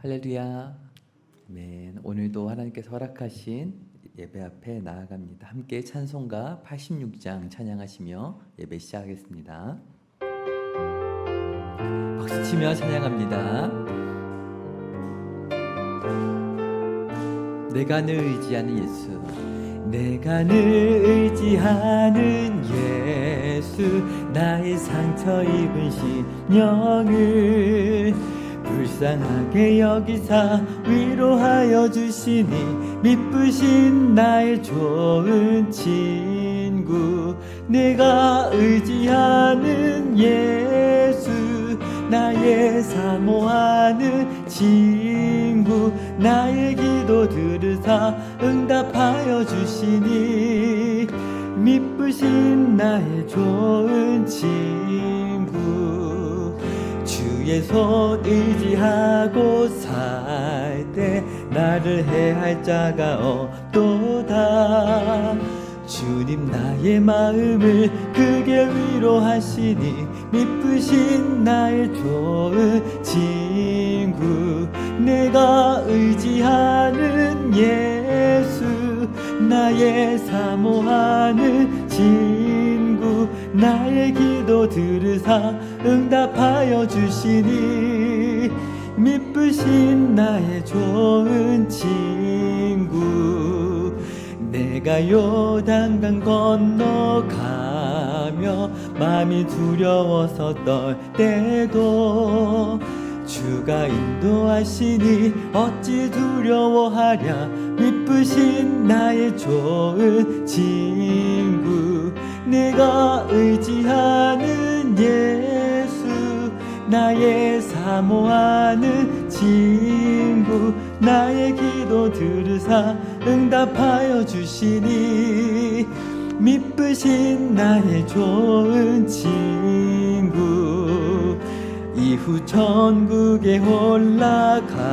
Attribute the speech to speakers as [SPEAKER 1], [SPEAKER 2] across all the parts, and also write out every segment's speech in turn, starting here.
[SPEAKER 1] 할렐루야. 아멘. 오늘도 하나님께서 허락하신 예배 앞에 나아갑니다. 함께 찬송가 86장 찬양하시며 예배 시작하겠습니다. 박수치며 찬양합니다. 내가 늘 의지하는 예수, 내가 늘 의지하는 예수, 나의 상처 입은 심령을 불쌍하게 여기사 위로하여 주시니 미쁘신 나의 좋은 친구, 내가 의지하는 예수, 나의 사모하는 친구, 나의 기도 들으사 응답하여 주시니 미쁘신 나의 좋은 친구, 주의 손 의지하고 살 때 나를 해할 자가 없도다. 주님 나의 마음을 크게 위로하시니 미쁘신 나의 좋은 친구, 내가 의지하는 예수, 나의 사모하는 친구, 나의 기도 들으사 응답하여 주시니 미쁘신 나의 좋은 친구, 내가 요단강 건너가며 마음이 두려워서 떨 때도 주가 인도하시니 어찌 두려워하랴. 미쁘신 나의 좋은 친구, 내가 의지하는 예수, 나의 사모하는 친구, 나의 기도 들으사 응답하여 주시니 미쁘신 나의 좋은 친구, 이후 천국에 올라가서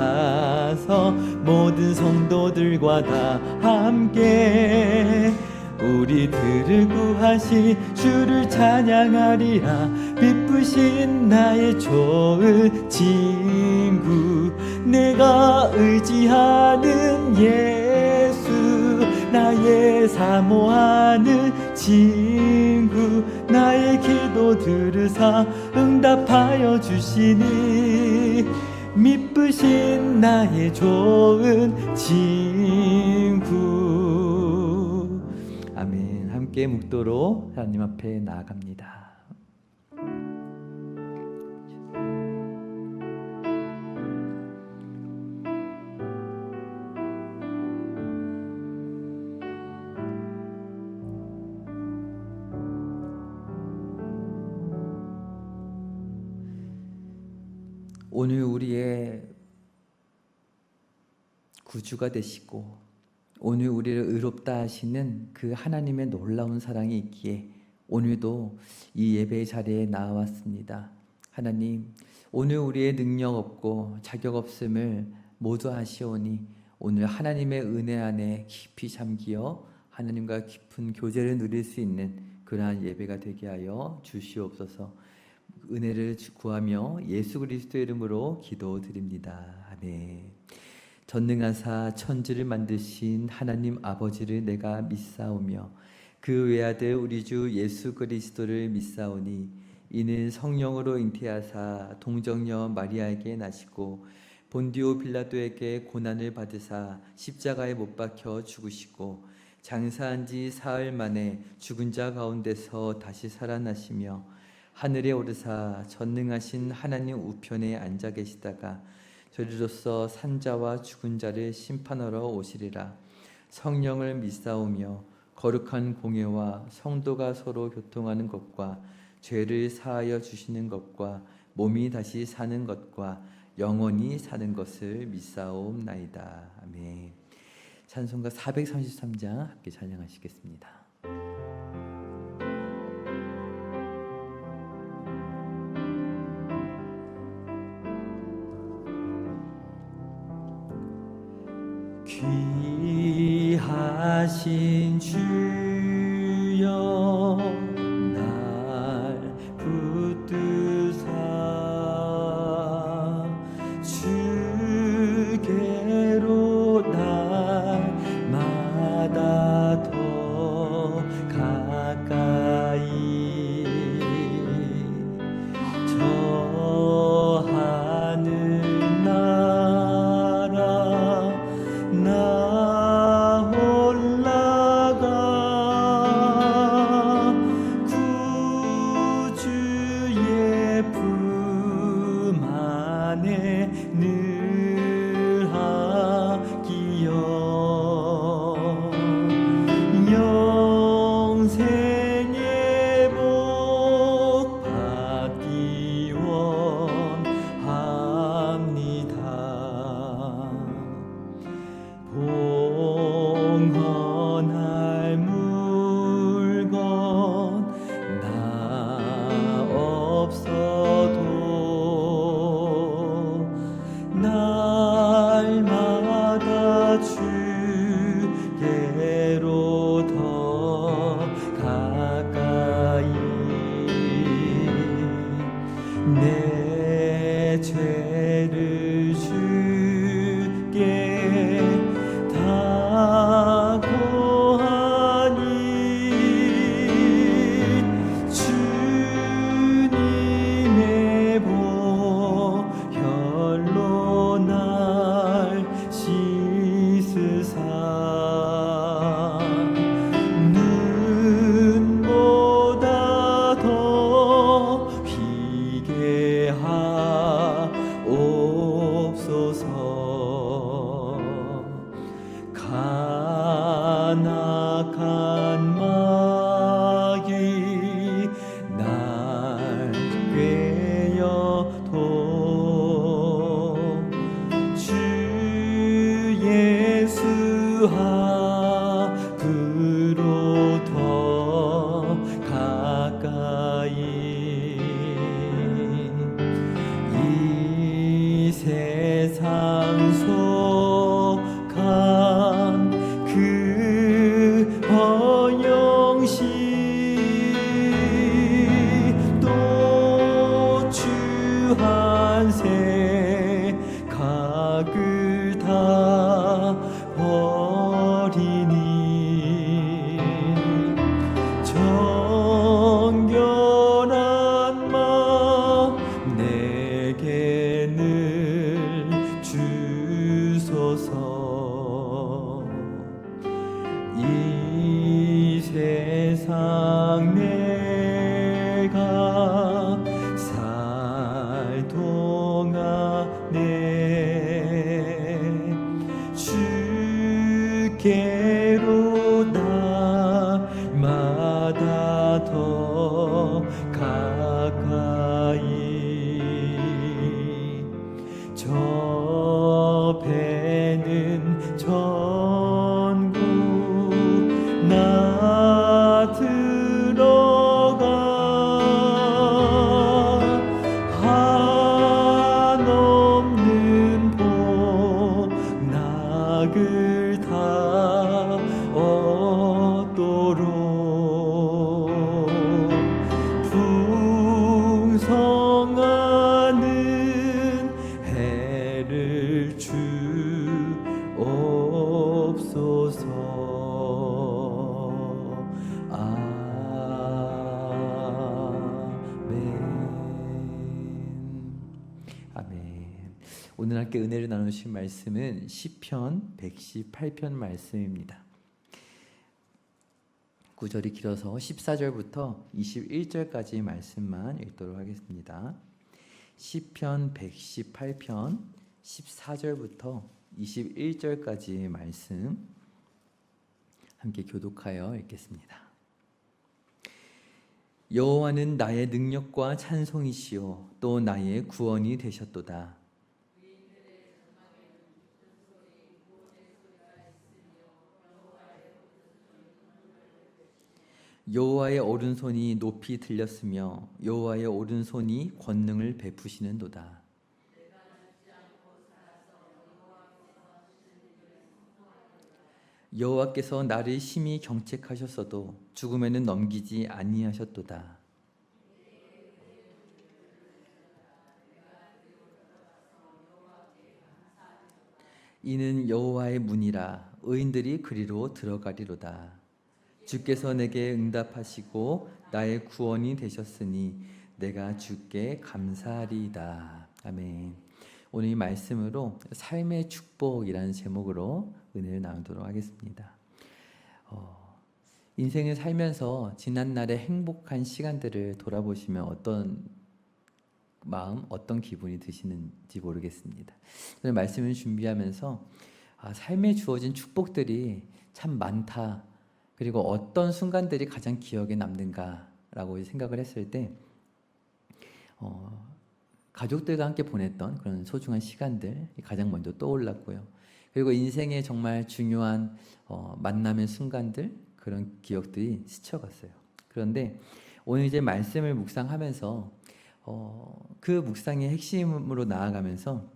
[SPEAKER 1] 모든 성도들과 다 함께 우리들을 구하신 주를 찬양하리라. 미쁘신 나의 좋은 친구, 내가 의지하는 예수, 나의 사모하는 친구, 나의 기도 들으사 응답하여 주시니 미쁘신 나의 좋은 친구. 아멘. 함께 묵도로 하나님 앞에 나아갑니다. 오늘 우리의 구주가 되시고 오늘 우리를 의롭다 하시는 그 하나님의 놀라운 사랑이 있기에 오늘도 이 예배의 자리에 나왔습니다. 하나님, 오늘 우리의 능력 없고 자격 없음을 모두 아시오니 오늘 하나님의 은혜 안에 깊이 잠기어 하나님과 깊은 교제를 누릴 수 있는 그러한 예배가 되게 하여 주시옵소서. 은혜를 구하며 예수 그리스도의 이름으로 기도드립니다. 아멘. 전능하사 천지를 만드신 하나님 아버지를 내가 믿사오며 그 외아들 우리 주 예수 그리스도를 믿사오니 이는 성령으로 잉태하사 동정녀 마리아에게 나시고 본디오 빌라도에게 고난을 받으사 십자가에 못 박혀 죽으시고 장사한 지 사흘 만에 죽은 자 가운데서 다시 살아나시며 하늘에 오르사 전능하신 하나님 우편에 앉아 계시다가 저리로서 산자와 죽은 자를 심판하러 오시리라. 성령을 믿사오며 거룩한 공예와 성도가 서로 교통하는 것과 죄를 사하여 주시는 것과 몸이 다시 사는 것과 영원히 사는 것을 믿사옵나이다. 아멘. 찬송가 433장 함께 찬양하시겠습니다. 귀하신 주여 날 붙드사 주께로 날마다 더 가까이 저 하늘 나라 나 올라가 구주의 품 안에 늘 하기여 영생의 복 받기 원합니다. 봉헌할 물건 나 없어도 날마다 주께로 더 가까이 내 죄를 주께 다 고하니 주님의 보혈로 날 씻으사 눈보다 더 희게 하옵소서. 간악한 마귀 날 꿰어도 주 예수 앞으로 더 가까이 이 세상 속한 그 허영시 또 주 한세 각을 다 버리니 정결한 마음 내게 늘 주소서. 이 세상 내가 살 동안에 주께로 날마다 더 가까이 저 배는 천국 나 들어가 한없는 복락을 다 얻도록 풍성하는 해를 주옵소서. 아멘. 오늘 함께 은혜를 나누신 말씀은 시편 118편 말씀입니다. 구절이 길어서 14절부터 21절까지 말씀만 읽도록 하겠습니다. 시편 118편 14절부터 21절까지 말씀 함께 교독하여 읽겠습니다. 여호와는 나의 능력과 찬송이시요 또 나의 구원이 되셨도다. 여호와의 오른손이 높이 들렸으며 여호와의 오른손이 권능을 베푸시는도다. 여호와께서 나를 심히 경책하셨어도 죽음에는 넘기지 아니하셨도다. 이는 여호와의 문이라 의인들이 그리로 들어가리로다. 주께서 내게 응답하시고 나의 구원이 되셨으니 내가 주께 감사하리이다. 아멘. 오늘 이 말씀으로 삶의 축복이라는 제목으로 은혜를 나누도록 하겠습니다. 인생을 살면서 지난날의 행복한 시간들을 돌아보시면 어떤 마음, 어떤 기분이 드시는지 모르겠습니다. 오늘 말씀을 준비하면서 삶에 주어진 축복들이 참 많다. 그리고 어떤 순간들이 가장 기억에 남는가라고 생각을 했을 때 가족들과 함께 보냈던 그런 소중한 시간들이 가장 먼저 떠올랐고요. 그리고 인생의 정말 중요한 만남의 순간들, 그런 기억들이 스쳐갔어요. 그런데 오늘 이제 말씀을 묵상하면서 그 묵상의 핵심으로 나아가면서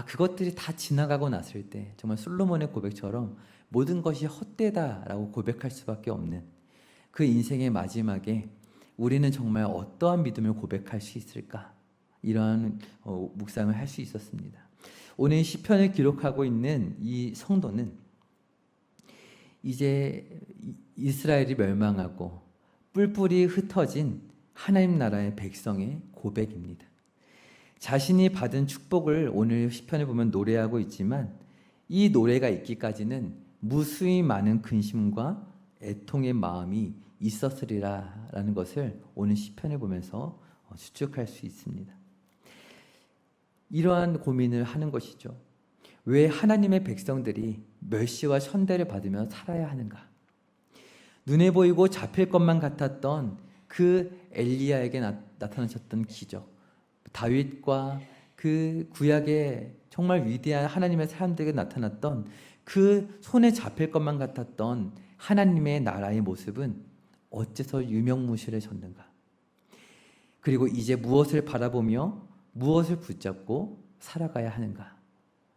[SPEAKER 1] 그것들이 다 지나가고 났을 때 정말 솔로몬의 고백처럼 모든 것이 헛되다라고 고백할 수밖에 없는 그 인생의 마지막에 우리는 정말 어떠한 믿음을 고백할 수 있을까? 이러한 묵상을 할 수 있었습니다. 오늘 시편을 기록하고 있는 이 성도는 이제 이스라엘이 멸망하고 뿔뿔이 흩어진 하나님 나라의 백성의 고백입니다. 자신이 받은 축복을 오늘 시편을 보면 노래하고 있지만 이 노래가 있기까지는 무수히 많은 근심과 애통의 마음이 있었으리라라는 것을 오늘 시편을 보면서 추측할 수 있습니다. 이러한 고민을 하는 것이죠. 왜 하나님의 백성들이 멸시와 천대를 받으며 살아야 하는가? 눈에 보이고 잡힐 것만 같았던 그 엘리야에게 나타나셨던 기적, 다윗과 그 구약의 정말 위대한 하나님의 사람들에게 나타났던 그 손에 잡힐 것만 같았던 하나님의 나라의 모습은 어째서 유명무실해졌는가? 그리고 이제 무엇을 바라보며 무엇을 붙잡고 살아가야 하는가?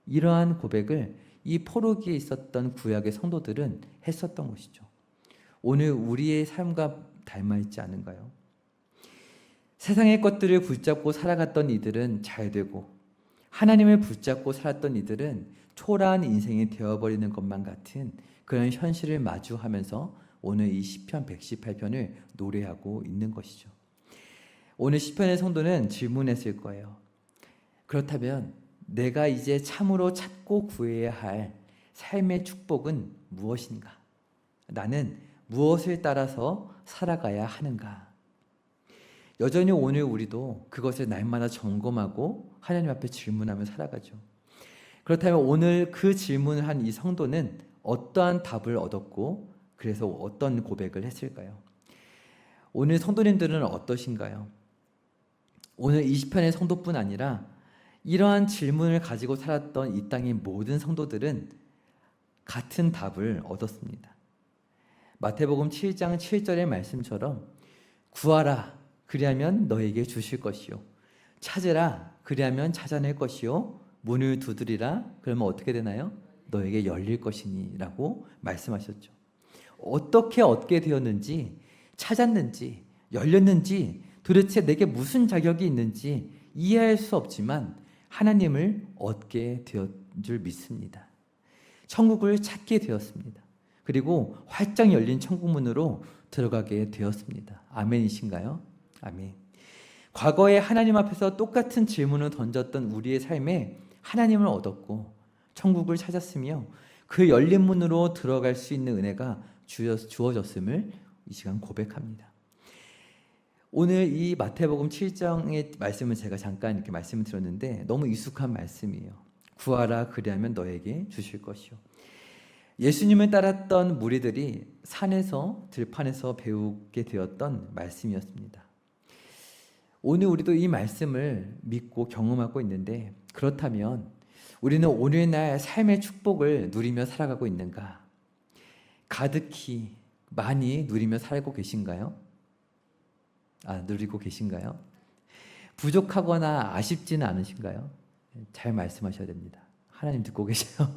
[SPEAKER 1] 이러한 고백을 이 포로기에 있었던 구약의 성도들은 했었던 것이죠. 오늘 우리의 삶과 닮아있지 않은가요? 세상의 것들을 붙잡고 살아갔던 이들은 잘 되고 하나님을 붙잡고 살았던 이들은 초라한 인생이 되어버리는 것만 같은 그런 현실을 마주하면서 오늘 이 시편 118편을 노래하고 있는 것이죠. 오늘 시편의 성도는 질문했을 거예요. 그렇다면 내가 이제 참으로 찾고 구해야 할 삶의 축복은 무엇인가? 나는 무엇을 따라서 살아가야 하는가? 여전히 오늘 우리도 그것을 날마다 점검하고 하나님 앞에 질문하며 살아가죠. 그렇다면 오늘 그 질문을 한 이 성도는 어떠한 답을 얻었고 그래서 어떤 고백을 했을까요? 오늘 성도님들은 어떠신가요? 오늘 20편의 성도뿐 아니라 이러한 질문을 가지고 살았던 이 땅의 모든 성도들은 같은 답을 얻었습니다. 마태복음 7장 7절의 말씀처럼 구하라 그리하면 너에게 주실 것이요 찾으라 그리하면 찾아낼 것이요 문을 두드리라 그러면 어떻게 되나요? 너에게 열릴 것이니 라고 말씀하셨죠. 어떻게 얻게 되었는지 찾았는지 열렸는지 도대체 내게 무슨 자격이 있는지 이해할 수 없지만 하나님을 얻게 되었 줄 믿습니다. 천국을 찾게 되었습니다. 그리고 활짝 열린 천국문으로 들어가게 되었습니다. 아멘이신가요? 아멘. 과거에 하나님 앞에서 똑같은 질문을 던졌던 우리의 삶에 하나님을 얻었고 천국을 찾았으며 그 열린 문으로 들어갈 수 있는 은혜가 주어졌음을 이 시간 고백합니다. 오늘 이 마태복음 7장의 말씀을 제가 잠깐 이렇게 말씀을 드렸는데 너무 익숙한 말씀이에요. 구하라 그리하면 너에게 주실 것이요. 예수님을 따랐던 무리들이 산에서 들판에서 배우게 되었던 말씀이었습니다. 오늘 우리도 이 말씀을 믿고 경험하고 있는데, 그렇다면 우리는 오늘날 삶의 축복을 누리며 살아가고 있는가? 가득히 많이 누리며 살고 계신가요? 누리고 계신가요? 부족하거나 아쉽지는 않으신가요? 잘 말씀하셔야 됩니다. 하나님 듣고 계세요.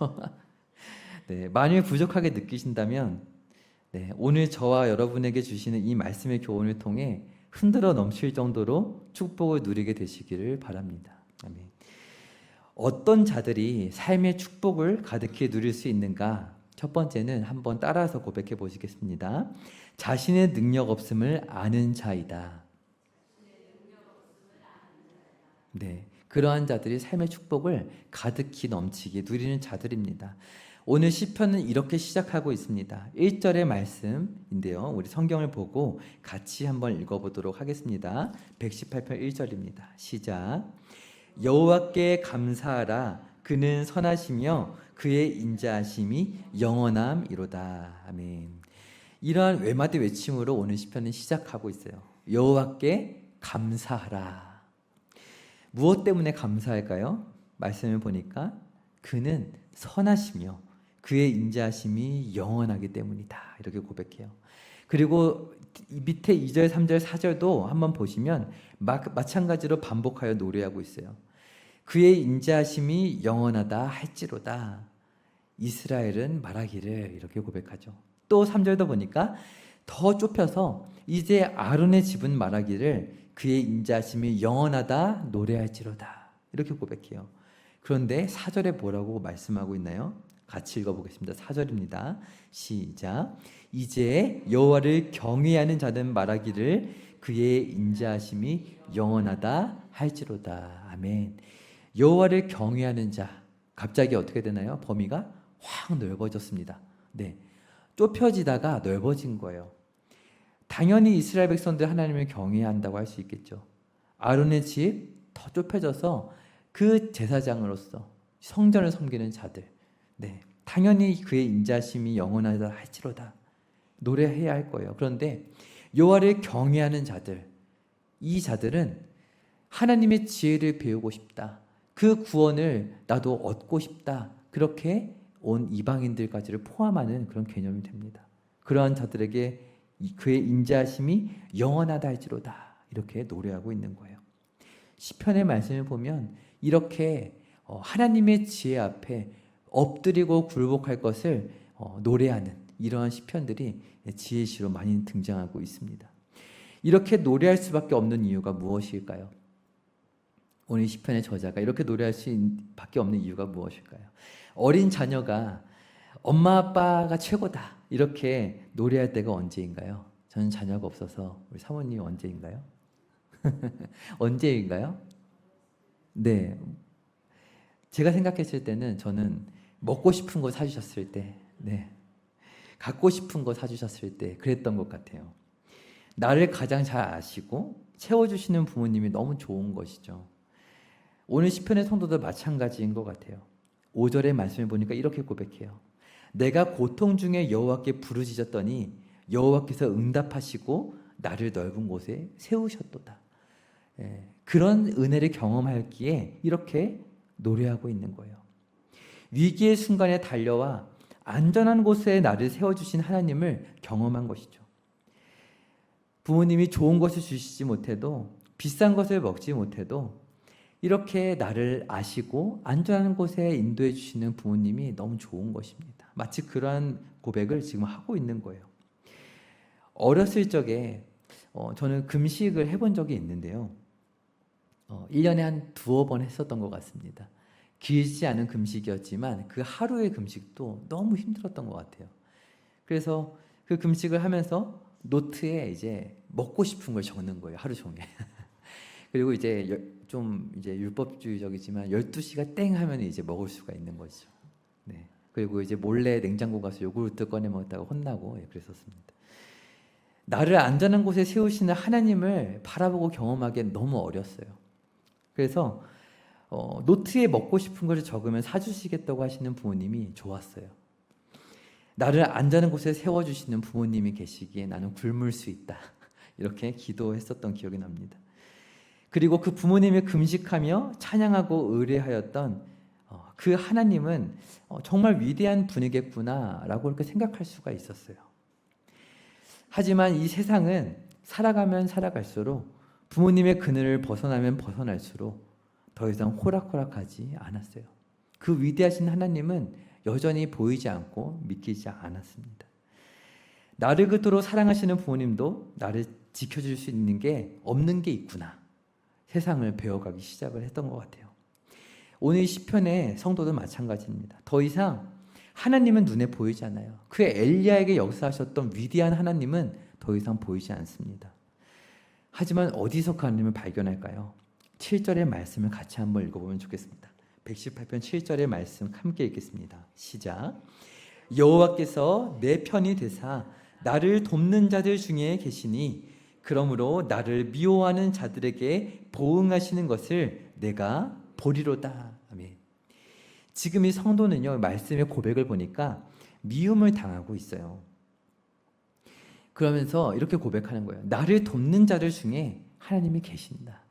[SPEAKER 1] 네, 만일 부족하게 느끼신다면 오늘 저와 여러분에게 주시는 이 말씀의 교훈을 통해 흔들어 넘칠 정도로 축복을 누리게 되시기를 바랍니다. 아멘. 어떤 자들이 삶의 축복을 가득히 누릴 수 있는가? 첫 번째는 한번 따라서 고백해 보시겠습니다. 자신의 능력 없음을 아는 자이다. 네, 그러한 자들이 삶의 축복을 가득히 넘치게 누리는 자들입니다. 오늘 시편은 이렇게 시작하고 있습니다. 1절의 말씀인데요. 우리 성경을 보고 같이 한번 읽어보도록 하겠습니다. 118편 1절입니다. 시작. 여호와께 감사하라. 그는 선하시며 그의 인자하심이 영원함이로다. 아멘. 이러한 외마디 외침으로 오늘 시편은 시작하고 있어요. 여호와께 감사하라. 무엇 때문에 감사할까요? 말씀을 보니까 그는 선하시며 그의 인자하심이 영원하기 때문이다. 이렇게 고백해요. 그리고 밑에 2절, 3절, 4절도 한번 보시면 마찬가지로 반복하여 노래하고 있어요. 그의 인자하심이 영원하다 할지로다. 이스라엘은 말하기를 이렇게 고백하죠. 또 3절도 보니까 더 좁혀서 이제 아론의 집은 말하기를 그의 인자하심이 영원하다 노래할지로다. 이렇게 고백해요. 그런데 4절에 뭐라고 말씀하고 있나요? 같이 읽어보겠습니다. 4절입니다. 시작. 이제 여호와를 경외하는 자는 말하기를 그의 인자하심이 영원하다 할지로다. 아멘. 여호와를 경외하는 자, 갑자기 어떻게 되나요? 범위가 확 넓어졌습니다. 네, 좁혀지다가 넓어진 거예요. 당연히 이스라엘 백성들 하나님을 경외한다고 할 수 있겠죠. 아론의 집 더 좁혀져서 그 제사장으로서 성전을 섬기는 자들, 네, 당연히 그의 인자심이 영원하다 할지로다 노래해야 할 거예요. 그런데 여호와를 경외하는 자들, 이 자들은 하나님의 지혜를 배우고 싶다, 그 구원을 나도 얻고 싶다, 그렇게 온 이방인들까지를 포함하는 그런 개념이 됩니다. 그러한 자들에게 그의 인자심이 영원하다 할지로다 이렇게 노래하고 있는 거예요. 시편의 말씀을 보면 이렇게 하나님의 지혜 앞에 엎드리고 굴복할 것을 노래하는 이러한 시편들이 지혜시로 많이 등장하고 있습니다. 이렇게 노래할 수밖에 없는 이유가 무엇일까요? 오늘 시편의 저자가 이렇게 노래할 수밖에 없는 이유가 무엇일까요? 어린 자녀가 엄마 아빠가 최고다 이렇게 노래할 때가 언제인가요? 저는 자녀가 없어서 우리 사모님 언제인가요? 언제인가요? 네, 제가 생각했을 때는 저는 먹고 싶은 거 사주셨을 때, 네, 갖고 싶은 거 사주셨을 때 그랬던 것 같아요. 나를 가장 잘 아시고 채워주시는 부모님이 너무 좋은 것이죠. 오늘 시편의 성도도 마찬가지인 것 같아요. 5절의 말씀을 보니까 이렇게 고백해요. 내가 고통 중에 여호와께 부르짖었더니 여호와께서 응답하시고 나를 넓은 곳에 세우셨도다. 그런 은혜를 경험하기에 이렇게 노래하고 있는 거예요. 위기의 순간에 달려와 안전한 곳에 나를 세워주신 하나님을 경험한 것이죠. 부모님이 좋은 것을 주시지 못해도, 비싼 것을 먹지 못해도 이렇게 나를 아시고 안전한 곳에 인도해 주시는 부모님이 너무 좋은 것입니다. 마치 그러한 고백을 지금 하고 있는 거예요. 어렸을 적에 저는 금식을 해본 적이 있는데요. 1년에 한 두어 번 했었던 것 같습니다. 길지 않은 금식이었지만 그 하루의 금식도 너무 힘들었던 것 같아요. 그래서 그 금식을 하면서 노트에 이제 먹고 싶은 걸 적는 거예요. 하루 종일. 그리고 이제 좀 이제 율법주의적이지만 12시가 땡 하면 이제 먹을 수가 있는 거죠. 네. 그리고 이제 몰래 냉장고 가서 요구르트 꺼내 먹다가 혼나고 그랬었습니다. 나를 안전한 곳에 세우시는 하나님을 바라보고 경험하기엔 너무 어렸어요. 그래서 노트에 먹고 싶은 것을 적으면 사주시겠다고 하시는 부모님이 좋았어요. 나를 안전한 곳에 세워주시는 부모님이 계시기에 나는 굶을 수 있다. 이렇게 기도했었던 기억이 납니다. 그리고 그 부모님이 금식하며 찬양하고 의뢰하였던 그 하나님은 정말 위대한 분이겠구나라고 그렇게 생각할 수가 있었어요. 하지만 이 세상은 살아가면 살아갈수록 부모님의 그늘을 벗어나면 벗어날수록 더 이상 호락호락하지 않았어요. 그 위대하신 하나님은 여전히 보이지 않고 믿기지 않았습니다. 나를 그토록 사랑하시는 부모님도 나를 지켜줄 수 있는 게 없는 게 있구나. 세상을 배워가기 시작을 했던 것 같아요. 오늘 시편의 성도도 마찬가지입니다. 더 이상 하나님은 눈에 보이지 않아요. 그 엘리야에게 역사하셨던 위대한 하나님은 더 이상 보이지 않습니다. 하지만 어디서 그 하나님을 발견할까요? 7절의 말씀을 같이 한번 읽어보면 좋겠습니다. 118편 7절의 말씀 함께 읽겠습니다. 시작. 여호와께서 내 편이 되사 나를 돕는 자들 중에 계시니 그러므로 나를 미워하는 자들에게 보응하시는 것을 내가 보리로다. 아멘. 지금 이 성도는요, 말씀의 고백을 보니까 미움을 당하고 있어요. 그러면서 이렇게 고백하는 거예요. 나를 돕는 자들 중에 하나님이 계신다.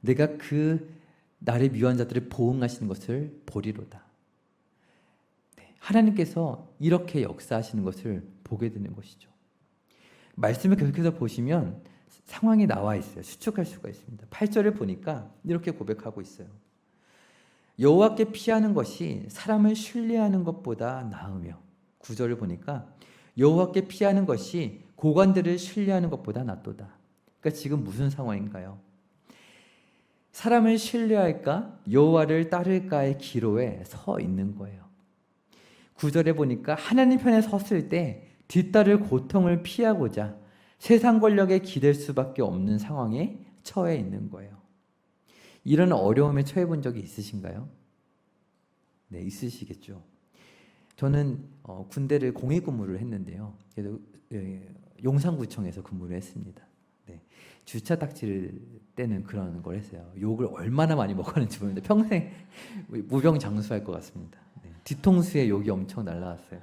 [SPEAKER 1] 내가 그 나를 미워한 자들을 보응하시는 것을 보리로다. 네, 하나님께서 이렇게 역사하시는 것을 보게 되는 것이죠. 말씀을 계속해서 보시면 상황이 나와 있어요. 추측할 수가 있습니다. 8절을 보니까 이렇게 고백하고 있어요. 여호와께 피하는 것이 사람을 신뢰하는 것보다 나으며 9절을 보니까 여호와께 피하는 것이 고관들을 신뢰하는 것보다 낫도다. 그러니까 지금 무슨 상황인가요? 사람을 신뢰할까 여호와를 따를까의 기로에 서 있는 거예요. 9절에 보니까 하나님 편에 섰을 때 뒤따를 고통을 피하고자 세상 권력에 기댈 수밖에 없는 상황에 처해 있는 거예요. 이런 어려움에 처해 본 적이 있으신가요? 네, 있으시겠죠. 저는 군대를 공익 근무를 했는데요. 그래서 용산구청에서 근무를 했습니다. 네, 주차 딱지를 떼는 그런 걸 했어요. 욕을 얼마나 많이 먹었는지 모르는데 평생 무병장수할 것 같습니다. 네, 뒤통수에 욕이 엄청 날라왔어요.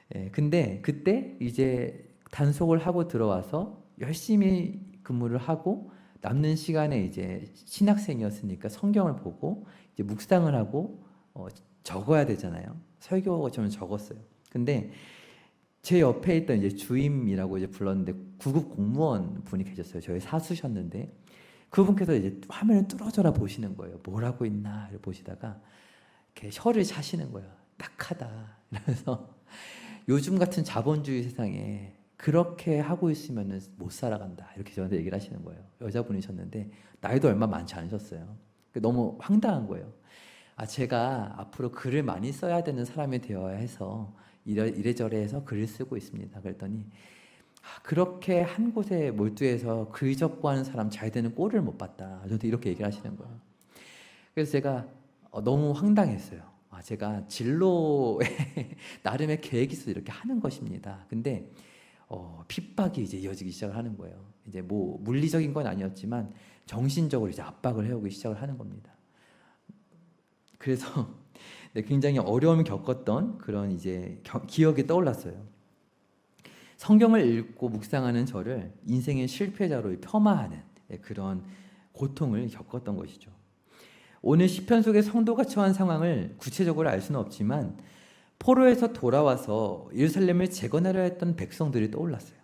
[SPEAKER 1] 네, 근데 그때 이제 단속을 하고 들어와서 열심히 근무를 하고 남는 시간에 이제 신학생이었으니까 성경을 보고 이제 묵상을 하고 적어야 되잖아요. 설교처럼 적었어요. 근데 제 옆에 있던 이제 주임이라고 이제 불렀는데 구급 공무원 분이 계셨어요. 저희 사수셨는데 그분께서 이제 화면을 뚫어져라 보시는 거예요. 뭘 하고 있나 보시다가 이렇게 혀를 차시는 거예요. 딱하다. 그래서 요즘 같은 자본주의 세상에 그렇게 하고 있으면 못 살아간다. 이렇게 저한테 얘기를 하시는 거예요. 여자분이셨는데 나이도 얼마 많지 않으셨어요. 너무 황당한 거예요. 제가 앞으로 글을 많이 써야 되는 사람이 되어야 해서 이래저래 해서 글을 쓰고 있습니다. 그랬더니 그렇게 한 곳에 몰두해서 글 적고 하는 사람 잘 되는 꼴을 못 봤다. 저한테 이렇게 얘기를 하시는 거예요. 그래서 제가 너무 황당했어요. 제가 진로에 나름의 계획이 있어서 이렇게 하는 것입니다. 근데 핍박이 이제 이어지기 시작을 하는 거예요. 이제 뭐 물리적인 건 아니었지만 정신적으로 이제 압박을 해오기 시작을 하는 겁니다. 그래서 네, 굉장히 어려움을 겪었던 그런 이제 기억이 떠올랐어요. 성경을 읽고 묵상하는 저를 인생의 실패자로 폄하하는 그런 고통을 겪었던 것이죠. 오늘 시편 속의 성도가 처한 상황을 구체적으로 알 수는 없지만 포로에서 돌아와서 예루살렘을 재건하려 했던 백성들이 떠올랐어요.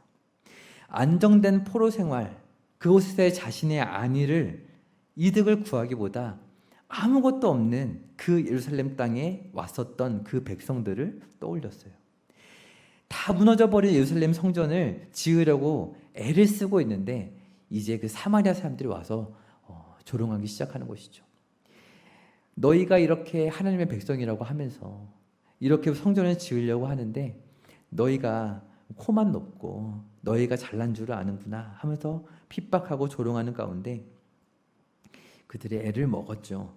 [SPEAKER 1] 안정된 포로 생활, 그곳에 자신의 안위를 이득을 구하기보다 아무것도 없는 그 예루살렘 땅에 왔었던 그 백성들을 떠올렸어요. 다 무너져버린 예루살렘 성전을 지으려고 애를 쓰고 있는데 이제 그 사마리아 사람들이 와서 조롱하기 시작하는 것이죠. 너희가 이렇게 하나님의 백성이라고 하면서 이렇게 성전을 지으려고 하는데 너희가 코만 높고 너희가 잘난 줄을 아는구나 하면서 핍박하고 조롱하는 가운데 그들의 애를 먹었죠.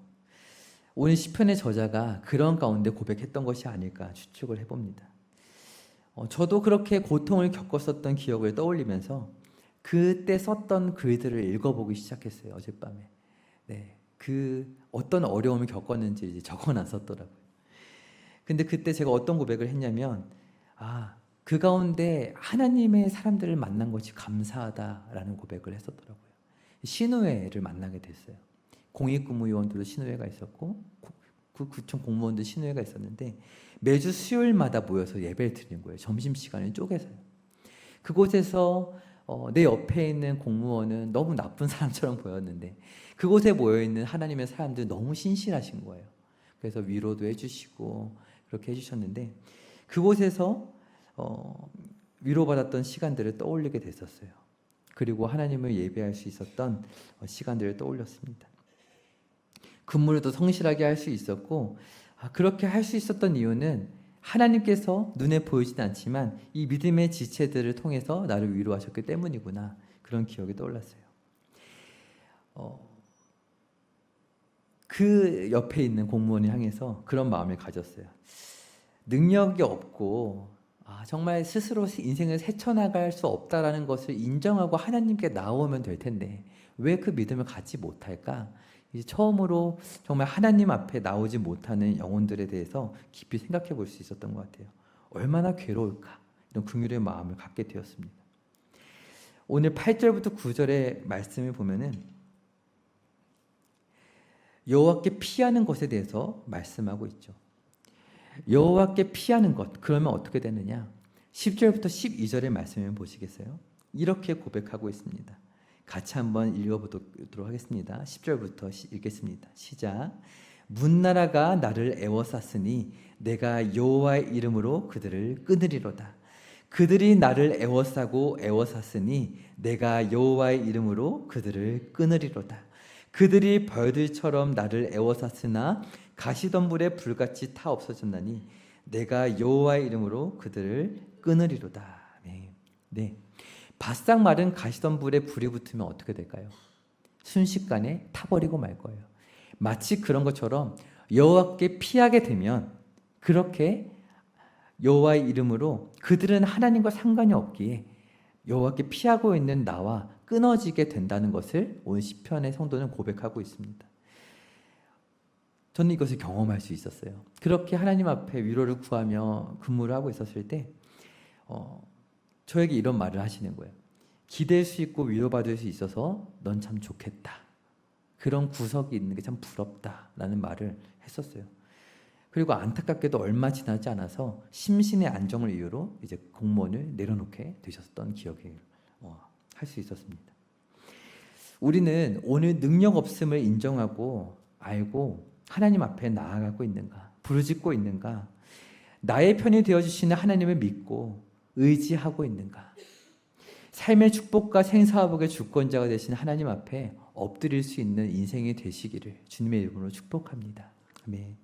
[SPEAKER 1] 오늘 시편의 저자가 그런 가운데 고백했던 것이 아닐까 추측을 해봅니다. 저도 그렇게 고통을 겪었었던 기억을 떠올리면서 그때 썼던 글들을 읽어보기 시작했어요. 어젯밤에. 네, 그 어떤 어려움을 겪었는지 이제 적어놨었더라고요. 근데 그때 제가 어떤 고백을 했냐면, 그 가운데 하나님의 사람들을 만난 것이 감사하다라는 고백을 했었더라고요. 신우회를 만나게 됐어요. 공익근무요원들도 신우회가 있었고 그 구청 공무원들 신우회가 있었는데 매주 수요일마다 모여서 예배를 드리는 거예요. 점심시간을 쪼개서요. 그곳에서 내 옆에 있는 공무원은 너무 나쁜 사람처럼 보였는데 그곳에 모여있는 하나님의 사람들 너무 신실하신 거예요. 그래서 위로도 해주시고 그렇게 해주셨는데 그곳에서 위로받았던 시간들을 떠올리게 됐었어요. 그리고 하나님을 예배할 수 있었던 시간들을 떠올렸습니다. 근무를 더 성실하게 할 수 있었고 그렇게 할 수 있었던 이유는 하나님께서 눈에 보이진 않지만 이 믿음의 지체들을 통해서 나를 위로하셨기 때문이구나. 그런 기억이 떠올랐어요. 그 옆에 있는 공무원을 향해서 그런 마음을 가졌어요. 능력이 없고 정말 스스로 인생을 헤쳐나갈 수 없다라는 것을 인정하고 하나님께 나오면 될 텐데 왜 그 믿음을 갖지 못할까? 이제 처음으로 정말 하나님 앞에 나오지 못하는 영혼들에 대해서 깊이 생각해 볼 수 있었던 것 같아요. 얼마나 괴로울까? 이런 긍휼의 마음을 갖게 되었습니다. 오늘 8절부터 9절의 말씀을 보면은 여호와께 피하는 것에 대해서 말씀하고 있죠. 여호와께 피하는 것, 그러면 어떻게 되느냐? 10절부터 12절의 말씀을 보시겠어요? 이렇게 고백하고 있습니다. 같이 한번 읽어보도록 하겠습니다. 10절부터 읽겠습니다. 시작. 문나라가 나를 애워쌌으니 내가 여호와의 이름으로 그들을 끊으리로다. 그들이 나를 애워싸고 애워쌌으니 내가 여호와의 이름으로 그들을 끊으리로다. 그들이 벌들처럼 나를 애워쌌으나 가시덤불에 불같이 타 없어졌나니 내가 여호와의 이름으로 그들을 끊으리로다. 네. 바싹 마른 가시덤불에 불이 붙으면 어떻게 될까요? 순식간에 타버리고 말 거예요. 마치 그런 것처럼 여호와께 피하게 되면 그렇게 여호와의 이름으로 그들은 하나님과 상관이 없기에 여호와께 피하고 있는 나와 끊어지게 된다는 것을 오늘 시편의 성도는 고백하고 있습니다. 저는 이것을 경험할 수 있었어요. 그렇게 하나님 앞에 위로를 구하며 근무를 하고 있었을 때 저에게 이런 말을 하시는 거예요. 기댈 수 있고 위로받을 수 있어서 넌 참 좋겠다. 그런 구석이 있는 게 참 부럽다라는 말을 했었어요. 그리고 안타깝게도 얼마 지나지 않아서 심신의 안정을 이유로 이제 공무원을 내려놓게 되셨던 기억을 할 수 있었습니다. 우리는 오늘 능력 없음을 인정하고 알고 하나님 앞에 나아가고 있는가? 부르짖고 있는가? 나의 편이 되어주시는 하나님을 믿고 의지하고 있는가? 삶의 축복과 생사화복의 주권자가 되신 하나님 앞에 엎드릴 수 있는 인생이 되시기를 주님의 이름으로 축복합니다. 아멘.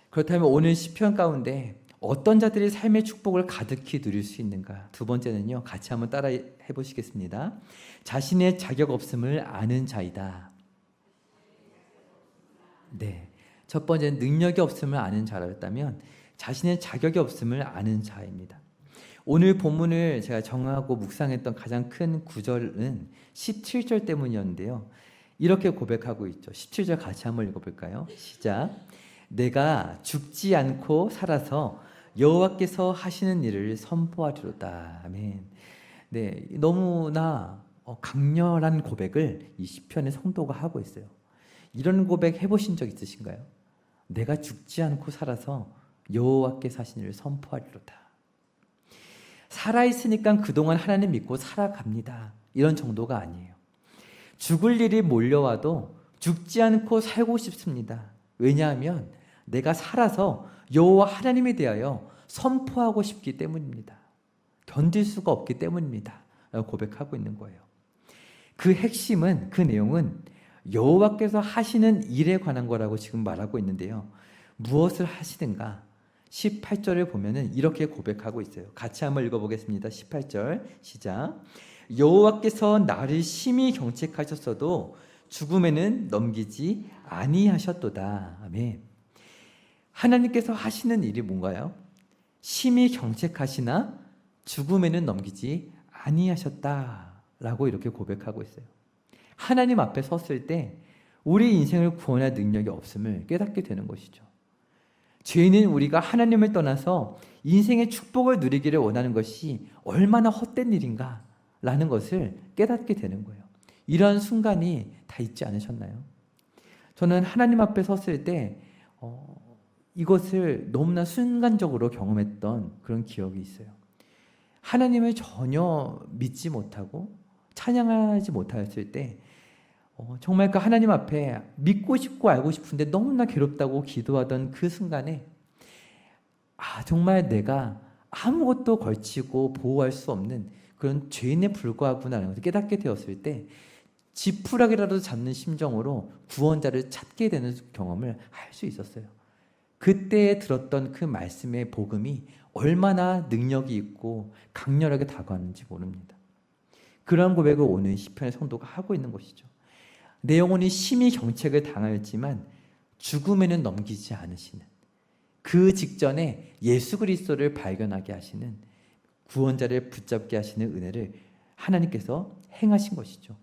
[SPEAKER 1] 그렇다면 오늘 시편 가운데 어떤 자들이 삶의 축복을 가득히 누릴 수 있는가? 두 번째는요. 같이 한번 따라 해보시겠습니다. 자신의 자격 없음을 아는 자이다. 네. 첫 번째는 능력이 없음을 아는 자였다면 자신의 자격이 없음을 아는 자입니다. 오늘 본문을 제가 정하고 묵상했던 가장 큰 구절은 17절 때문이었는데요. 이렇게 고백하고 있죠. 17절 같이 한번 읽어볼까요? 시작. 내가 죽지 않고 살아서 여호와께서 하시는 일을 선포하리로다. 아멘. 네, 너무나 강렬한 고백을 이 시편의 성도가 하고 있어요. 이런 고백 해보신 적 있으신가요? 내가 죽지 않고 살아서 여호와께서 하신 일을 선포하리로다. 살아있으니까 그동안 하나님 믿고 살아갑니다. 이런 정도가 아니에요. 죽을 일이 몰려와도 죽지 않고 살고 싶습니다. 왜냐하면 내가 살아서 여호와 하나님에 대하여 선포하고 싶기 때문입니다. 견딜 수가 없기 때문입니다. 라고 고백하고 있는 거예요. 그 핵심은, 그 내용은 여호와께서 하시는 일에 관한 거라고 지금 말하고 있는데요. 무엇을 하시든가 18절을 보면은 이렇게 고백하고 있어요. 같이 한번 읽어보겠습니다. 18절 시작. 여호와께서 나를 심히 경책하셨어도 죽음에는 넘기지 아니하셨도다. 아멘. 하나님께서 하시는 일이 뭔가요? 심히 경책하시나 죽음에는 넘기지 아니하셨다라고 이렇게 고백하고 있어요. 하나님 앞에 섰을 때 우리 인생을 구원할 능력이 없음을 깨닫게 되는 것이죠. 죄인인 우리가 하나님을 떠나서 인생의 축복을 누리기를 원하는 것이 얼마나 헛된 일인가 라는 것을 깨닫게 되는 거예요. 이런 순간이 다 있지 않으셨나요? 저는 하나님 앞에 섰을 때 이것을 너무나 순간적으로 경험했던 그런 기억이 있어요. 하나님을 전혀 믿지 못하고 찬양하지 못하였을 때 정말 그 하나님 앞에 믿고 싶고 알고 싶은데 너무나 괴롭다고 기도하던 그 순간에 정말 내가 아무것도 걸치고 보호할 수 없는 그런 죄인에 불과하구나라는 것을 깨닫게 되었을 때 지푸라기라도 잡는 심정으로 구원자를 찾게 되는 경험을 할 수 있었어요. 그때 들었던 그 말씀의 복음이 얼마나 능력이 있고 강렬하게 다가왔는지 모릅니다. 그러한 고백을 오늘 시편의 성도가 하고 있는 것이죠. 내 영혼이 심히 경책을 당하였지만 죽음에는 넘기지 않으시는, 그 직전에 예수 그리스도를 발견하게 하시는, 구원자를 붙잡게 하시는 은혜를 하나님께서 행하신 것이죠.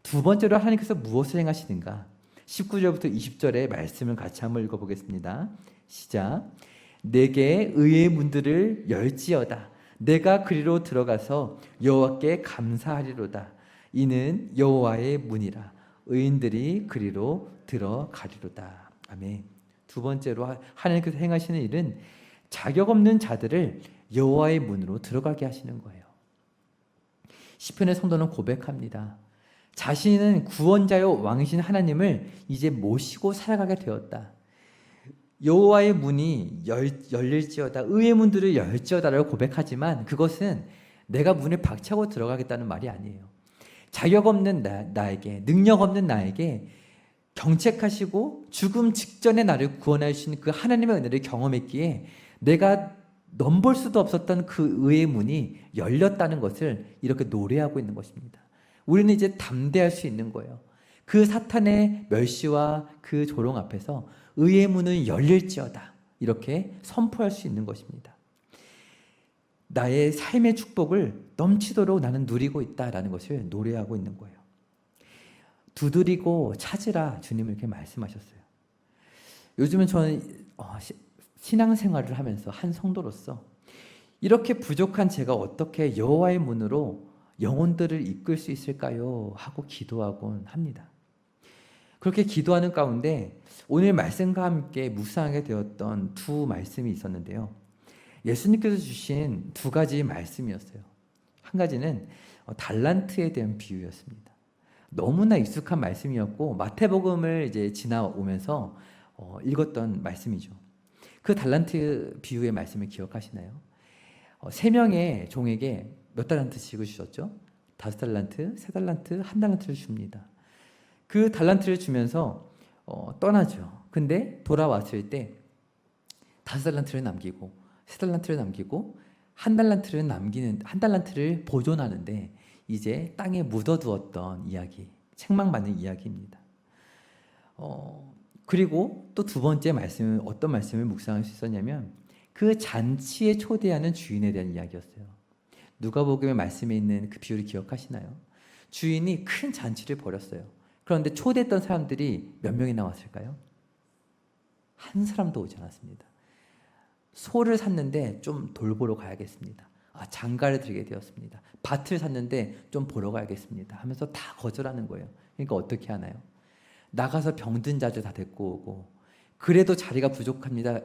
[SPEAKER 1] 두 번째로 하나님께서 무엇을 행하시는가? 19절부터 20절의 말씀을 같이 한번 읽어보겠습니다. 시작. 내게 의의 문들을 열지어다. 내가 그리로 들어가서 여호와께 감사하리로다. 이는 여호와의 문이라. 의인들이 그리로 들어가리로다. 아멘. 두 번째로 하나님께서 행하시는 일은 자격 없는 자들을 여호와의 문으로 들어가게 하시는 거예요. 시편의 성도는 고백합니다. 자신은 구원자요 왕이신 하나님을 이제 모시고 살아가게 되었다. 여호와의 문이 열릴지어다, 의의 문들을 열지어다라고 고백하지만 그것은 내가 문을 박차고 들어가겠다는 말이 아니에요. 자격 없는 나에게, 능력 없는 나에게 경책하시고 죽음 직전에 나를 구원하시는 그 하나님의 은혜를 경험했기에 내가 넘볼 수도 없었던 그 의의 문이 열렸다는 것을 이렇게 노래하고 있는 것입니다. 우리는 이제 담대할 수 있는 거예요. 그 사탄의 멸시와 그 조롱 앞에서 의의 문은 열릴지어다 이렇게 선포할 수 있는 것입니다. 나의 삶의 축복을 넘치도록 나는 누리고 있다라는 것을 노래하고 있는 거예요. 두드리고 찾으라 주님은 이렇게 말씀하셨어요. 요즘은 저는 신앙생활을 하면서 한 성도로서 이렇게 부족한 제가 어떻게 여호와의 문으로 영혼들을 이끌 수 있을까요? 하고 기도하곤 합니다. 그렇게 기도하는 가운데 오늘 말씀과 함께 묵상하게 되었던 두 말씀이 있었는데요. 예수님께서 주신 두 가지 말씀이었어요. 한 가지는 달란트에 대한 비유였습니다. 너무나 익숙한 말씀이었고 마태복음을 이제 지나오면서 읽었던 말씀이죠. 그 달란트 비유의 말씀을 기억하시나요? 3명의 종에게 몇 달란트씩을 주셨죠? 5달란트, 3달란트, 1달란트를 줍니다. 그 달란트를 주면서 떠나죠. 근데 돌아왔을 때 5달란트를 남기고 3달란트를 남기고 1달란트를 보존하는데 이제 땅에 묻어두었던 이야기, 책망받는 이야기입니다. 그리고 또 두 번째 말씀은 어떤 말씀을 묵상할 수 있었냐면 그 잔치에 초대하는 주인에 대한 이야기였어요. 누가복음의 말씀에 있는 그 비유를 기억하시나요? 주인이 큰 잔치를 벌였어요. 그런데 초대했던 사람들이 몇 명이 나왔을까요? 한 사람도 오지 않았습니다. 소를 샀는데 좀 돌보러 가야겠습니다. 장가를 드리게 되었습니다. 밭을 샀는데 좀 보러 가야겠습니다. 하면서 다 거절하는 거예요. 그러니까 어떻게 하나요? 나가서 병든 자들 다 데리고 오고 그래도 자리가 부족합니다.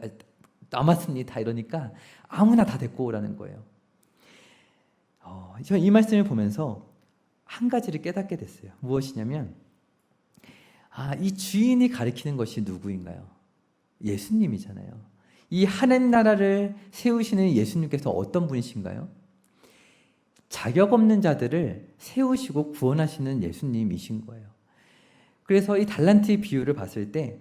[SPEAKER 1] 남았습니다. 이러니까 아무나 다 데리고 오라는 거예요. 저는 이 말씀을 보면서 한 가지를 깨닫게 됐어요. 무엇이냐면 이 주인이 가리키는 것이 누구인가요? 예수님이잖아요. 이 하나님 나라를 세우시는 예수님께서 어떤 분이신가요? 자격 없는 자들을 세우시고 구원하시는 예수님이신 거예요. 그래서 이 달란트의 비유를 봤을 때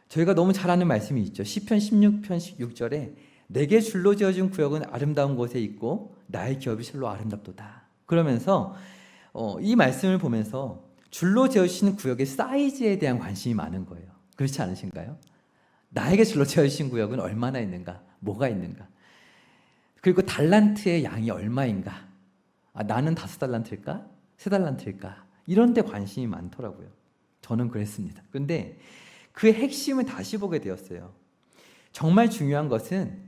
[SPEAKER 1] 저희가 너무 잘 아는 말씀이 있죠. 시편 16편 6절에 내게 줄로 지어준 구역은 아름다운 곳에 있고 나의 기업이 실로 아름답도다. 그러면서 이 말씀을 보면서 줄로 지어주신 구역의 사이즈에 대한 관심이 많은 거예요. 그렇지 않으신가요? 나에게 줄로 지어주신 구역은 얼마나 있는가? 뭐가 있는가? 그리고 달란트의 양이 얼마인가? 나는 5달란트일까? 3달란트일까? 이런 데 관심이 많더라고요. 저는 그랬습니다. 근데 그 핵심을 다시 보게 되었어요. 정말 중요한 것은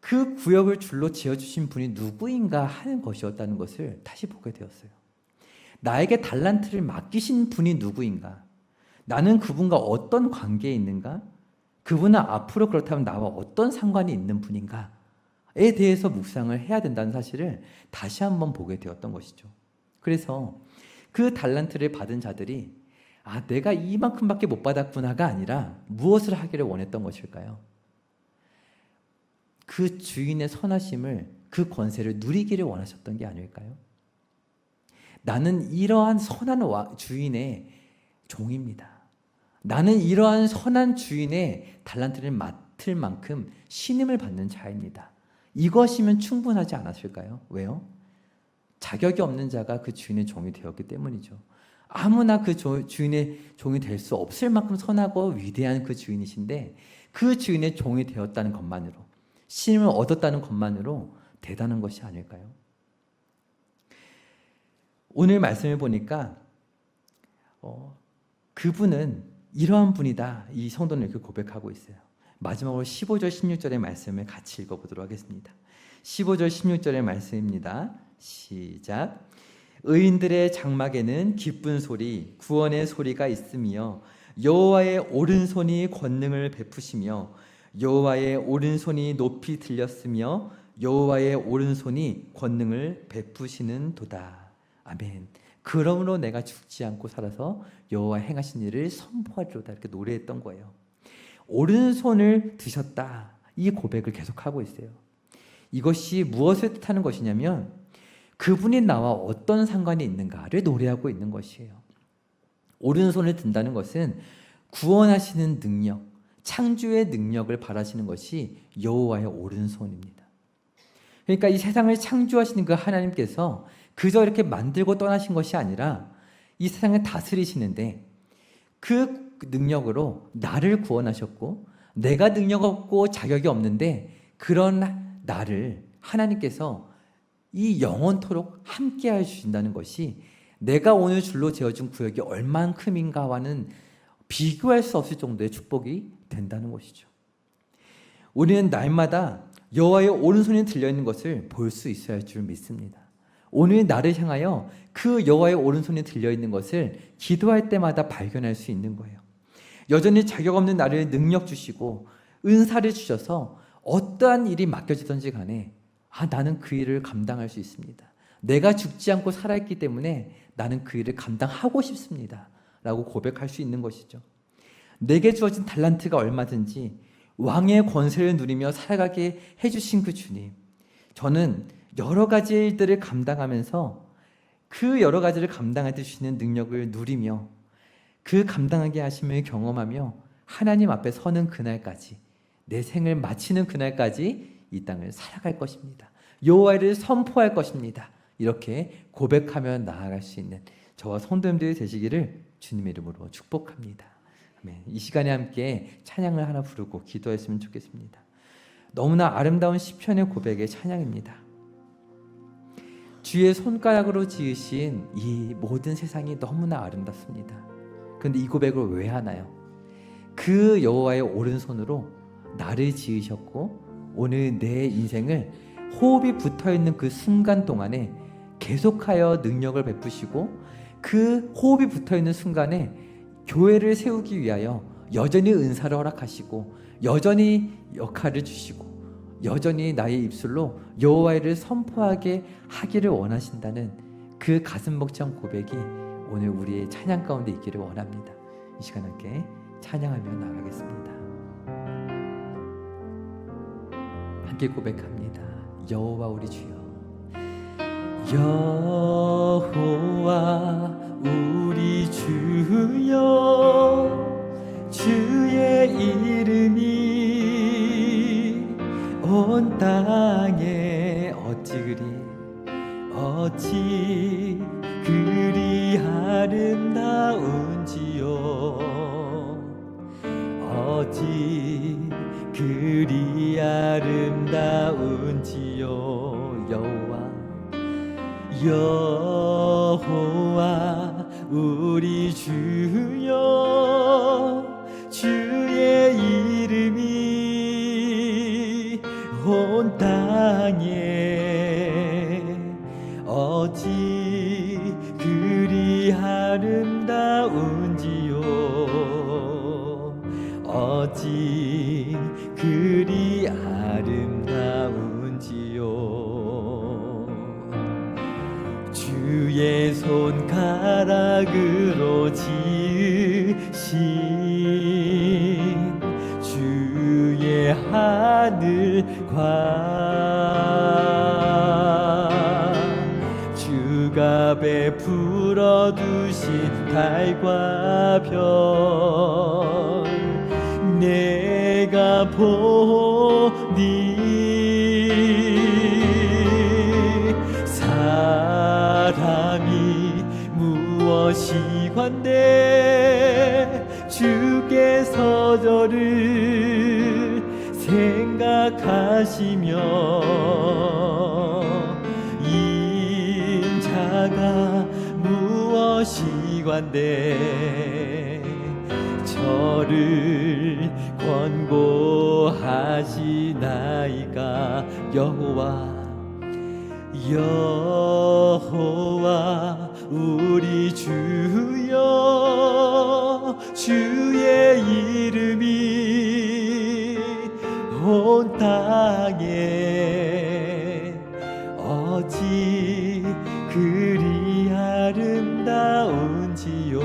[SPEAKER 1] 그 구역을 줄로 지어주신 분이 누구인가 하는 것이었다는 것을 다시 보게 되었어요. 나에게 달란트를 맡기신 분이 누구인가? 나는 그분과 어떤 관계에 있는가? 그분은 앞으로 그렇다면 나와 어떤 상관이 있는 분인가에 대해서 묵상을 해야 된다는 사실을 다시 한번 보게 되었던 것이죠. 그래서 그 달란트를 받은 자들이 내가 이만큼밖에 못 받았구나가 아니라 무엇을 하기를 원했던 것일까요? 그 주인의 선하심을, 그 권세를 누리기를 원하셨던 게 아닐까요? 나는 이러한 선한 주인의 종입니다. 나는 이러한 선한 주인의 달란트를 맡을 만큼 신임을 받는 자입니다. 이것이면 충분하지 않았을까요? 왜요? 자격이 없는 자가 그 주인의 종이 되었기 때문이죠. 아무나 그 주인의 종이 될 수 없을 만큼 선하고 위대한 그 주인이신데 그 주인의 종이 되었다는 것만으로, 신임을 얻었다는 것만으로 대단한 것이 아닐까요? 오늘 말씀을 보니까 그분은 이러한 분이다. 이 성도는 이렇게 고백하고 있어요. 마지막으로 15절 16절의 말씀을 같이 읽어보도록 하겠습니다. 15절 16절의 말씀입니다. 시작. 의인들의 장막에는 기쁜 소리, 구원의 소리가 있으며 여호와의 오른손이 권능을 베푸시며 여호와의 오른손이 높이 들렸으며 여호와의 오른손이 권능을 베푸시는 도다. 아멘. 그러므로 내가 죽지 않고 살아서 여호와 행하신 일을 선포하리로다. 이렇게 노래했던 거예요. 오른손을 드셨다. 이 고백을 계속하고 있어요. 이것이 무엇을 뜻하는 것이냐면 그분이 나와 어떤 상관이 있는가를 노래하고 있는 것이에요. 오른손을 든다는 것은 구원하시는 능력, 창조의 능력을 바라시는 것이 여호와의 오른손입니다. 그러니까 이 세상을 창조하시는 그 하나님께서 그저 이렇게 만들고 떠나신 것이 아니라 이 세상을 다스리시는데 그 능력으로 나를 구원하셨고 내가 능력 없고 자격이 없는데 그런 나를 하나님께서 이 영원토록 함께해 주신다는 것이 내가 오늘 줄로 지어준 구역이 얼만큼인가와는 비교할 수 없을 정도의 축복이 된다는 것이죠. 우리는 날마다 여호와의 오른손이 들려있는 것을 볼 수 있어야 할 줄 믿습니다. 오늘 나를 향하여 그 여호와의 오른손이 들려있는 것을 기도할 때마다 발견할 수 있는 거예요. 여전히 자격 없는 나를 능력 주시고 은사를 주셔서 어떠한 일이 맡겨지든지 간에 나는 그 일을 감당할 수 있습니다. 내가 죽지 않고 살아있기 때문에 나는 그 일을 감당하고 싶습니다. 라고 고백할 수 있는 것이죠. 내게 주어진 달란트가 얼마든지 왕의 권세를 누리며 살아가게 해주신 그 주님, 저는 여러 가지 일들을 감당하면서 그 여러 가지를 감당해 주시는 능력을 누리며 그 감당하게 하심을 경험하며 하나님 앞에 서는 그날까지, 내 생을 마치는 그날까지 이 땅을 살아갈 것입니다. 여호와를 선포할 것입니다. 이렇게 고백하며 나아갈 수 있는 저와 성도님들이 되시기를 주님의 이름으로 축복합니다. 아멘. 이 시간에 함께 찬양을 하나 부르고 기도했으면 좋겠습니다. 너무나 아름다운 시편의 고백의 찬양입니다. 주의 손가락으로 지으신 이 모든 세상이 너무나 아름답습니다. 그런데 이 고백을 왜 하나요? 그 여호와의 오른손으로 나를 지으셨고 오늘 내 인생을 호흡이 붙어있는 그 순간 동안에 계속하여 능력을 베푸시고 그 호흡이 붙어있는 순간에 교회를 세우기 위하여 여전히 은사를 허락하시고 여전히 역할을 주시고 여전히 나의 입술로 여호와를 선포하게 하기를 원하신다는 그 가슴 벅찬 고백이 오늘 우리의 찬양 가운데 있기를 원합니다. 이 시간 함께 찬양하며 나가겠습니다. 함께 고백합니다. 여호와 우리 주여, 여호와 우리 주여, 주의 이름이 온 땅에 어찌 그리 아름다운지요, 어찌 그리 아름다운지요. 여호와 우리 주여, 주의 이름이 어찌 그리 아름다운지요. 주의 손가락으로 지으신 주의 하늘과 주가 베풀어 두신 달과 별 내가 보니 사람이 무엇이 관대 주께서 저를 생각하시며 인자가 무엇이 관대 저를 권고하시나이까. 여호와 우리 주여 주의 이름이 온 땅에 어찌 그리 아름다운지요.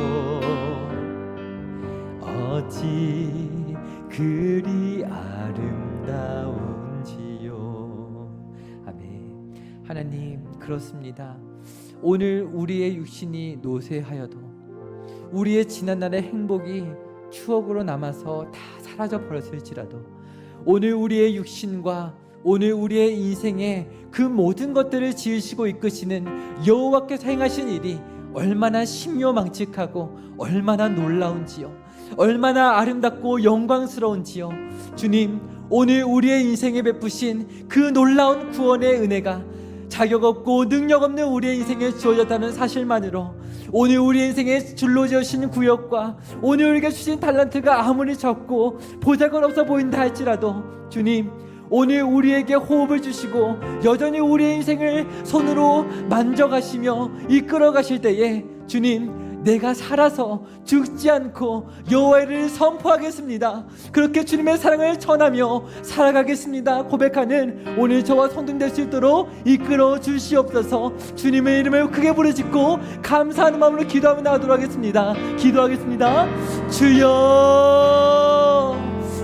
[SPEAKER 1] 어찌 그리 아름다운지요. 아멘. 하나님, 그렇습니다. 오늘 우리의 육신이 노쇠하여도 우리의 지난날의 행복이 추억으로 남아서 다 사라져 버렸을지라도 오늘 우리의 육신과 오늘 우리의 인생에 그 모든 것들을 지으시고 이끄시는 여호와께서 행하신 일이 얼마나 신묘망측하고 얼마나 놀라운지요, 얼마나 아름답고 영광스러운지요. 주님, 오늘 우리의 인생에 베푸신 그 놀라운 구원의 은혜가 자격 없고 능력 없는 우리의 인생에 주어졌다는 사실만으로 오늘 우리의 인생에 줄로 지으신 구역과 오늘 우리가 주신 달란트가 아무리 적고 보잘것없어 보인다 할지라도 주님, 오늘 우리에게 호흡을 주시고 여전히 우리의 인생을 손으로 만져가시며 이끌어 가실 때에 주님, 내가 살아서 죽지 않고 여호와를 선포하겠습니다. 그렇게 주님의 사랑을 전하며 살아가겠습니다 고백하는 오늘 저와 성도될 수 있도록 이끌어 주시옵소서. 주님의 이름을 크게 부르짖고 감사하는 마음으로 기도하며 나가도록 하겠습니다. 기도하겠습니다. 주여,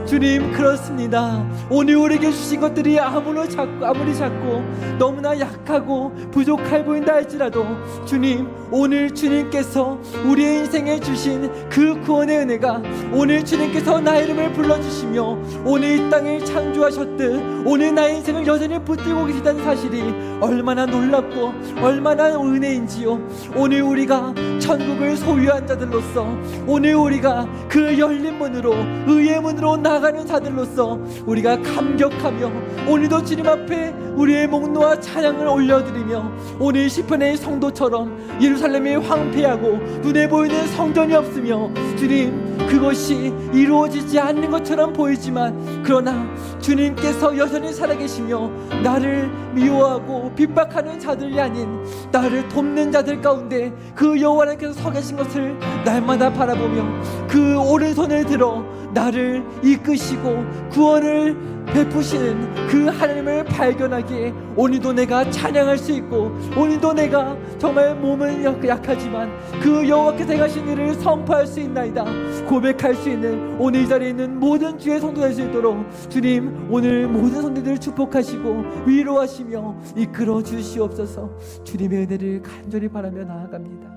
[SPEAKER 1] 주님, 그렇습니다. 오늘 우리에게 주신 것들이 아무리 작고 너무나 약하고 부족해 보인다 할지라도 주님, 오늘 주님께서 우리의 인생에 주신 그 구원의 은혜가 오늘 주님께서 나의 이름을 불러주시며 오늘 이 땅을 창조하셨듯 오늘 나의 인생을 여전히 붙들고 계시다는 사실이 얼마나 놀랍고 얼마나 은혜인지요. 오늘 우리가 천국을 소유한 자들로서 오늘 우리가 그 열린 문으로 의의 문으로 나가는 자들로서 우리가 감격하며 오늘도 주님 앞에 우리의 목놓아 찬양을 올려드리며 오늘 시편의 성도처럼 예루살렘이 황폐하고 눈에 보이는 성전이 없으며 주님, 그것이 이루어지지 않는 것처럼 보이지만 그러나 주님께서 여전히 살아계시며 나를 미워하고 핍박하는 자들이 아닌 나를 돕는 자들 가운데 그 여호와께서 서 계신 것을 날마다 바라보며 그 오른손을 들어 나를 이끄시고 구원을 베푸시는 그 하나님을 발견하기에 오늘도 내가 찬양할 수 있고 오늘도 내가 정말 몸은 약하지만 그 여호와께서 행하신 일을 선포할 수 있나이다 고백할 수 있는 오늘 이 자리에 있는 모든 주의 성도 될 수 있도록 주님, 오늘 모든 성도들을 축복하시고 위로하시며 이끌어 주시옵소서. 주님의 은혜를 간절히 바라며 나아갑니다.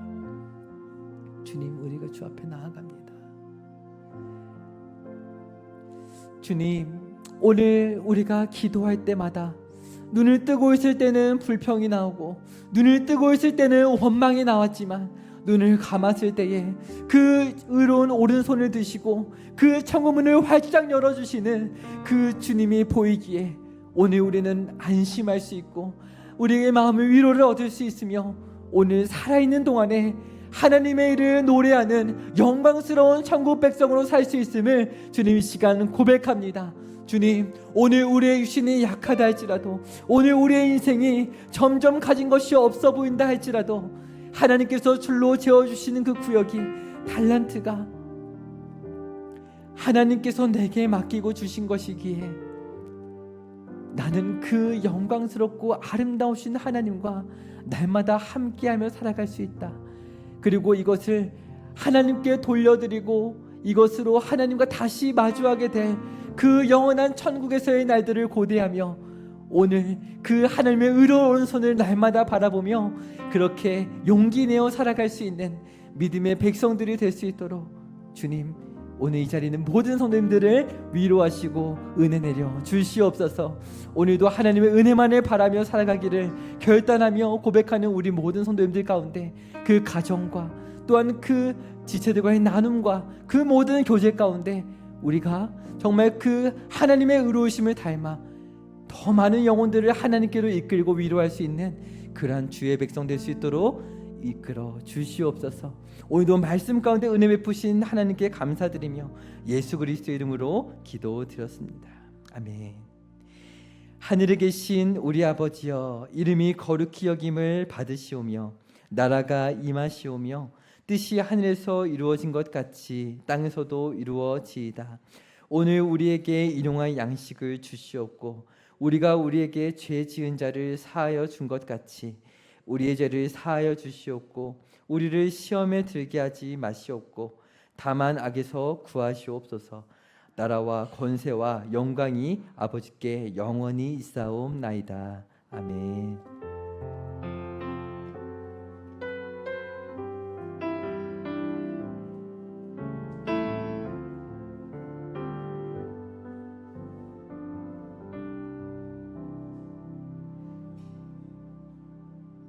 [SPEAKER 1] 주님, 우리가 주 앞에 나아갑니다. 주님, 오늘 우리가 기도할 때마다 눈을 뜨고 있을 때는 불평이 나오고 눈을 뜨고 있을 때는 원망이 나왔지만 눈을 감았을 때에 그 의로운 오른손을 드시고 그 천국문을 활짝 열어주시는 그 주님이 보이기에 오늘 우리는 안심할 수 있고 우리의 마음의 위로를 얻을 수 있으며 오늘 살아있는 동안에 하나님의 일을 노래하는 영광스러운 천국 백성으로 살 수 있음을 주님 이 시간 고백합니다. 주님, 오늘 우리의 육신이 약하다 할지라도 오늘 우리의 인생이 점점 가진 것이 없어 보인다 할지라도 하나님께서 줄로 재어주시는 그 구역이 달란트가 하나님께서 내게 맡기고 주신 것이기에 나는 그 영광스럽고 아름다우신 하나님과 날마다 함께하며 살아갈 수 있다. 그리고 이것을 하나님께 돌려드리고 이것으로 하나님과 다시 마주하게 될 그 영원한 천국에서의 날들을 고대하며 오늘 그 하나님의 의로운 손을 날마다 바라보며 그렇게 용기 내어 살아갈 수 있는 믿음의 백성들이 될 수 있도록 주님, 오늘 이 자리는 모든 성도님들을 위로하시고 은혜 내려 주시옵소서. 오늘도 하나님의 은혜만을 바라며 살아가기를 결단하며 고백하는 우리 모든 성도님들 가운데 그 가정과 또한 그 지체들과의 나눔과 그 모든 교제 가운데 우리가 정말 그 하나님의 의로우심을 닮아 더 많은 영혼들을 하나님께로 이끌고 위로할 수 있는 그러한 주의 백성 될 수 있도록 이끌어 주시옵소서. 오늘도 말씀 가운데 은혜 베푸신 하나님께 감사드리며 예수 그리스도의 이름으로 기도드렸습니다. 아멘. 하늘에 계신 우리 아버지여, 이름이 거룩히 여김을 받으시오며 나라가 임하시오며 뜻이 하늘에서 이루어진 것 같이 땅에서도 이루어지이다. 오늘 우리에게 일용할 양식을 주시옵고 우리가 우리에게 죄 지은 자를 사하여 준 것 같이 우리의 죄를 사하여 주시옵고 우리를 시험에 들게 하지 마시옵고 다만 악에서 구하시옵소서. 나라와 권세와 영광이 아버지께 영원히 있사옵나이다. 아멘.